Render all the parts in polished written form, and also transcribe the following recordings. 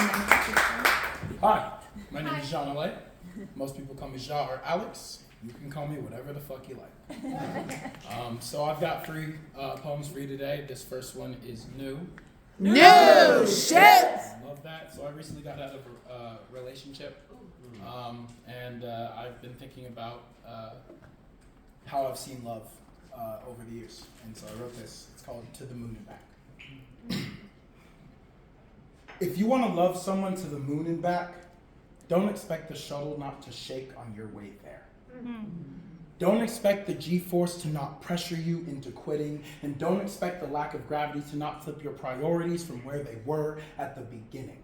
Hi, my name is Jean Alay. Most people call me Ja or Alex. You can call me whatever the fuck you like. So I've got three poems for you today. This first one is new. No shit! I love that. So I recently got out of a relationship, and I've been thinking about how I've seen love over the years. And so I wrote this. It's called To the Moon and Back. If you want to love someone to the moon and back, don't expect the shuttle not to shake on your way there. Don't expect the G-force to not pressure you into quitting, and don't expect the lack of gravity to not flip your priorities from where they were at the beginning.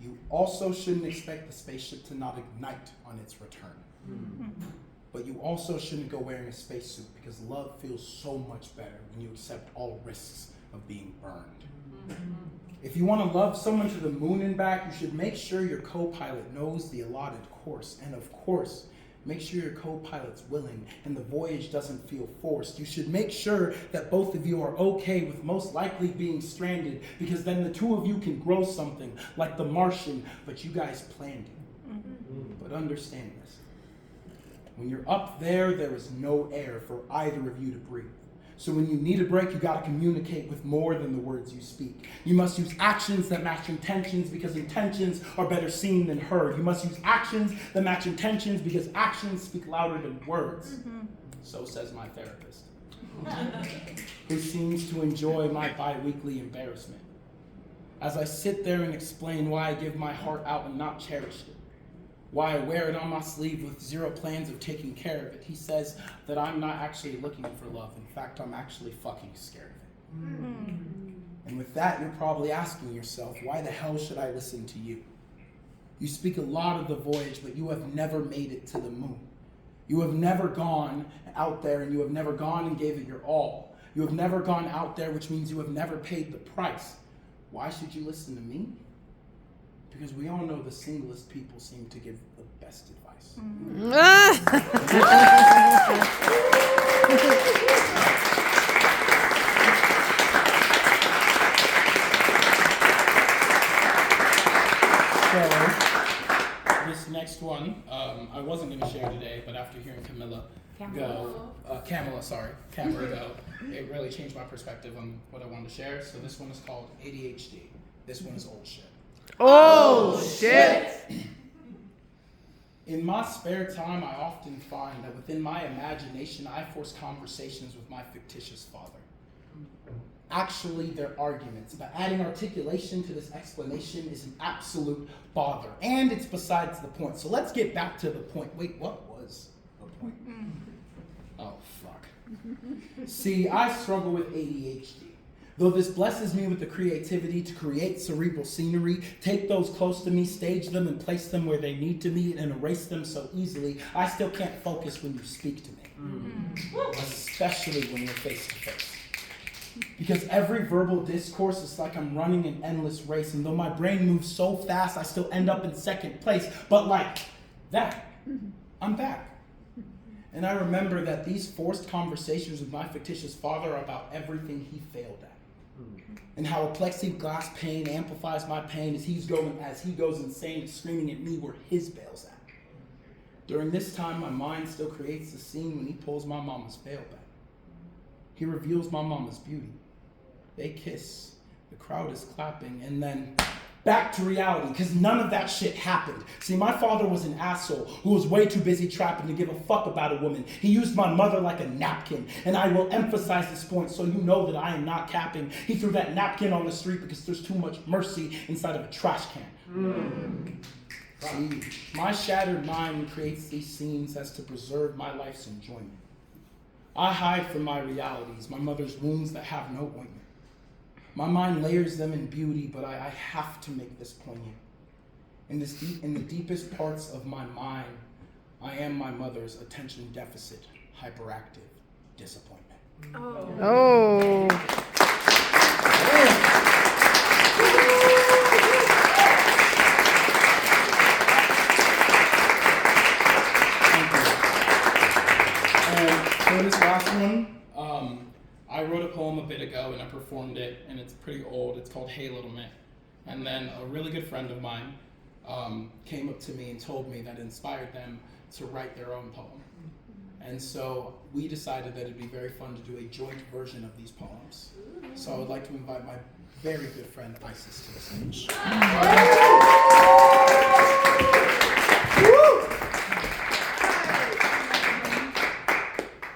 You also shouldn't expect the spaceship to not ignite on its return. But you also shouldn't go wearing a spacesuit, because love feels so much better when you accept all risks of being burned. If you want to love someone to the moon and back, you should make sure your co-pilot knows the allotted course. And of course, make sure your co-pilot's willing and the voyage doesn't feel forced. You should make sure that both of you are okay with most likely being stranded, because then the two of you can grow something like The Martian, but you guys planned it. But understand this. When you're up there, there is no air for either of you to breathe. So when you need a break, you gotta communicate with more than the words you speak. You must use actions that match intentions, because intentions are better seen than heard. You must use actions that match intentions, because actions speak louder than words. So says my therapist, who seems to enjoy my bi-weekly embarrassment. As I sit there and explain why I give my heart out and not cherish it, why I wear it on my sleeve with zero plans of taking care of it, he says that I'm not actually looking for love. In fact, I'm actually fucking scared of it. And with that, you're probably asking yourself, why the hell should I listen to you? You speak a lot of the voyage, but you have never made it to the moon. You have never gone out there, and you have never gone and gave it your all. You have never gone out there, which means you have never paid the price. Why should you listen to me? Because we all know the singlest people seem to give the best advice. So, this next one, I wasn't going to share today, but after hearing Camera go, it really changed my perspective on what I wanted to share. So this one is called ADHD. This one is old shit. Oh, shit! In my spare time, I often find that within my imagination, I force conversations with my fictitious father. Actually, they're arguments, but adding articulation to this explanation is an absolute bother, and it's besides the point. So let's get back to the point. Wait, what was the point? Oh, fuck. See, I struggle with ADHD. Though this blesses me with the creativity to create cerebral scenery, take those close to me, stage them, and place them where they need to be, and erase them so easily, I still can't focus when you speak to me. Especially when we're face to face. Because every verbal discourse is like I'm running an endless race, and though my brain moves so fast, I still end up in second place. But like that, I'm back. And I remember that these forced conversations with my fictitious father are about everything he failed at. And how a plexiglass pane amplifies my pain as he goes insane, screaming at me where his bail's at. During this time, my mind still creates the scene when he pulls my mama's veil back. He reveals my mama's beauty. They kiss, the crowd is clapping, and then back to reality, because none of that shit happened. See, my father was an asshole who was way too busy trapping to give a fuck about a woman. He used my mother like a napkin, and I will emphasize this point so you know that I am not capping. He threw that napkin on the street because there's too much mercy inside of a trash can. See, my shattered mind creates these scenes as to preserve my life's enjoyment. I hide from my realities, my mother's wounds that have no ointment. My mind layers them in beauty, but I have to make this poignant. In the deepest parts of my mind, I am my mother's attention deficit, hyperactive disappointment. Oh. And for this last one, I wrote a poem a bit ago and I performed it, and it's pretty old. It's called Hey Little Man. And then a really good friend of mine came up to me and told me that it inspired them to write their own poem. And so we decided that it'd be very fun to do a joint version of these poems. So I would like to invite my very good friend Isis to the stage.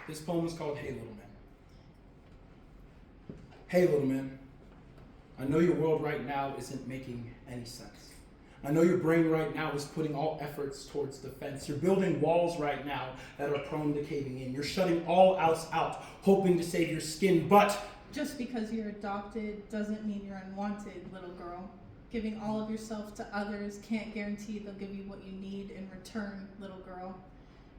This poem is called Hey Little Man. Hey little man, I know your world right now isn't making any sense. I know your brain right now is putting all efforts towards defense. You're building walls right now that are prone to caving in. You're shutting all else out, hoping to save your skin, but just because you're adopted doesn't mean you're unwanted, little girl. Giving all of yourself to others can't guarantee they'll give you what you need in return, little girl.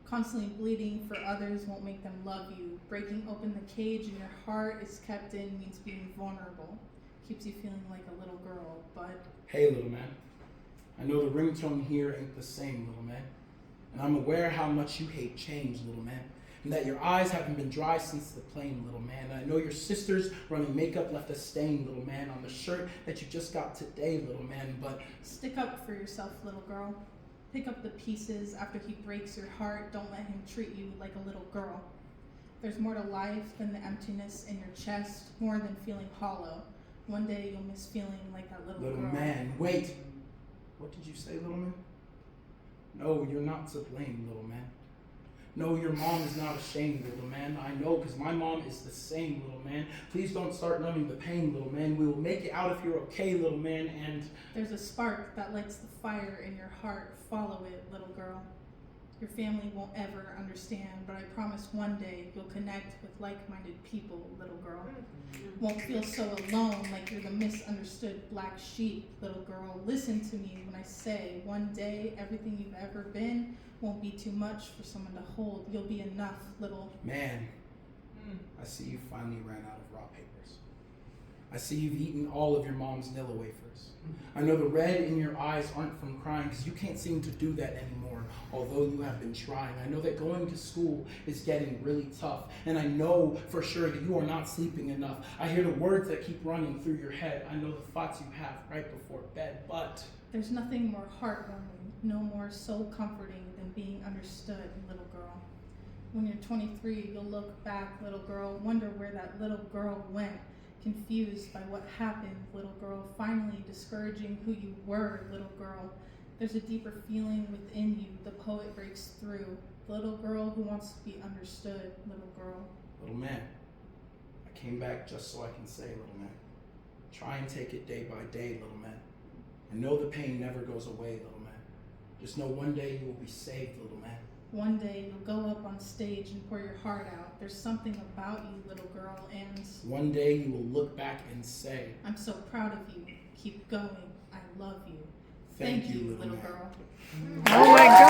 Constantly bleeding for others won't make them love you. Breaking open the cage in your heart is kept in means being vulnerable. Keeps you feeling like a little girl, but... Hey little man, I know the ringtone here ain't the same, little man. And I'm aware how much you hate change, little man. And that your eyes haven't been dry since the plane, little man. And I know your sister's running makeup left a stain, little man, on the shirt that you just got today, little man, but... Stick up for yourself, little girl. Pick up the pieces after he breaks your heart. Don't let him treat you like a little girl. There's more to life than the emptiness in your chest, more than feeling hollow. One day you'll miss feeling like that little girl. Little man, wait. What did you say, little man? No, you're not to blame, little man. No, your mom is not ashamed, little man. I know, because my mom is the same, little man. Please don't start numbing the pain, little man. We will make it out if you're okay, little man, and... There's a spark that lights the fire in your heart. Follow it, little girl. Your family won't ever understand, but I promise one day you'll connect with like-minded people, little girl. Won't feel so alone like you're the misunderstood black sheep, little girl. Listen to me when I say one day everything you've ever been won't be too much for someone to hold. You'll be enough, little... Man, I see you finally ran out of raw papers. I see you've eaten all of your mom's Nilla wafers. I know the red in your eyes aren't from crying because you can't seem to do that anymore, although you have been trying. I know that going to school is getting really tough, and I know for sure that you are not sleeping enough. I hear the words that keep running through your head. I know the thoughts you have right before bed, but... There's nothing more heartwarming, no more soul comforting than being understood, little girl. When you're 23, you'll look back, little girl, wonder where that little girl went. Confused by what happened, little girl, finally discouraging who you were, little girl. There's a deeper feeling within you, the poet breaks through. The little girl who wants to be understood, little girl. Little man, I came back just so I can say, little man. Try and take it day by day, little man. I know the pain never goes away, little man. Just know one day you will be saved, little man. One day you'll go up on stage and pour your heart out. There's something about you, little girl, and... One day you will look back and say... I'm so proud of you. Keep going. I love you. Thank you, little little man. girl. Oh my God.